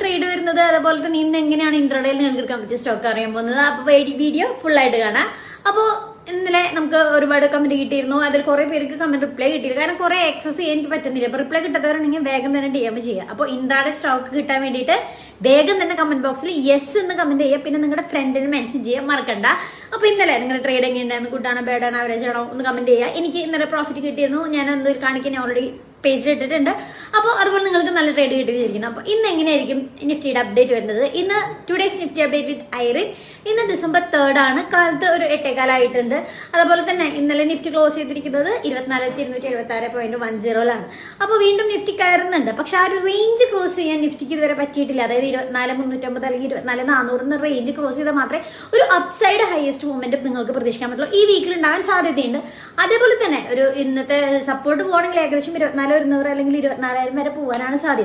Trade വരുന്നത്, അതുപോലെ തന്നെ ഇന്ന് എങ്ങനെയാണ് ഇൻട്രാഡേയിൽ നിങ്ങൾക്ക് എടുക്കാൻ പറ്റിയ സ്റ്റോക്ക് അറിയാൻ പോകുന്നത്. അപ്പൊ വീഡിയോ ഫുൾ ആയിട്ട് കാണാം. അപ്പോൾ ഇന്നലെ നമുക്ക് ഒരുപാട് കമന്റ് കിട്ടിയിരുന്നു. അതിൽ കുറെ പേർക്ക് കമന്റ് റിപ്ലൈ കിട്ടിയില്ല. കാരണം കുറെ ആക്സസ് ചെയ്യാൻ എനിക്ക് പറ്റുന്നില്ല. അപ്പൊ റിപ്ലൈ കിട്ടാത്തവരുണ്ടെങ്കിൽ വേഗം തന്നെ DM ചെയ്യുക. അപ്പോൾ ഇൻട്രാഡേ സ്റ്റോക്ക് കിട്ടാൻ വേണ്ടിയിട്ട് വേഗം തന്നെ കമന്റ് ബോക്സിൽ യെസ് എന്ന് കമന്റ് ചെയ്യുക. പിന്നെ നിങ്ങളുടെ ഫ്രണ്ടിന് മെൻഷൻ ചെയ്യാൻ മറക്കണ്ട. അപ്പൊ ഇന്നലെ നിങ്ങളുടെ ട്രേഡ് എങ്ങനെയുണ്ടായിരുന്നു, ഗുഡാണോ ബാഡാണോ ആവറേജ് ആണോ ഒന്ന് കമന്റ് ചെയ്യുക. എനിക്ക് ഇന്നലെ പ്രോഫിറ്റ് കിട്ടിയിരുന്നു. ഞാൻ എന്ത് കാണിക്കാൻ ഓൾറെഡി പേജിൽ ഇട്ടിട്ടുണ്ട്. അപ്പോൾ അതുപോലെ നിങ്ങൾക്ക് നല്ല ട്രേഡ് കിട്ടിയിരിക്കുന്നു. അപ്പോൾ ഇന്ന് എങ്ങനെയായിരിക്കും നിഫ്റ്റിയുടെ അപ്ഡേറ്റ് വരുന്നത്? ഇന്ന് ടുഡേസ് നിഫ്റ്റി അപ്ഡേറ്റ് വിത്ത് ഐറിൻ. ഇന്ന് December 3 ആണ്. കാലത്ത് ഒരു 8:15 ആയിട്ടുണ്ട്. അതുപോലെ തന്നെ ഇന്നലെ നിഫ്റ്റി ക്ലോസ് ചെയ്തിരിക്കുന്നത് 24,276.10 അപ്പോൾ വീണ്ടും നിഫ്റ്റി കയറുന്നുണ്ട്. പക്ഷെ ആ ഒരു റേഞ്ച് ക്രോസ് ചെയ്യാൻ നിഫ്റ്റിക്ക് ഇതുവരെ പറ്റിയിട്ടില്ല. അതായത് 24,350 അല്ലെങ്കിൽ 24,400 എന്ന റേഞ്ച് ക്രോസ് ചെയ്താൽ മാത്രമേ ഒരു അപ്സൈഡ് ഹയസ്റ്റ് മൂവ്മെന്റ് നിങ്ങൾക്ക് പ്രതീക്ഷിക്കാൻ പറ്റുള്ളൂ. ഈ വീക്കിൽ ഉണ്ടാകാൻ സാധ്യതയുണ്ട്. അതേപോലെ തന്നെ ഒരു ഇന്നത്തെ സപ്പോർട്ട് പോകണമെങ്കിൽ ഏകദേശം 24,100 അല്ലെങ്കിൽ 24,000 വരെ പോകാനാണ് സാധ്യത.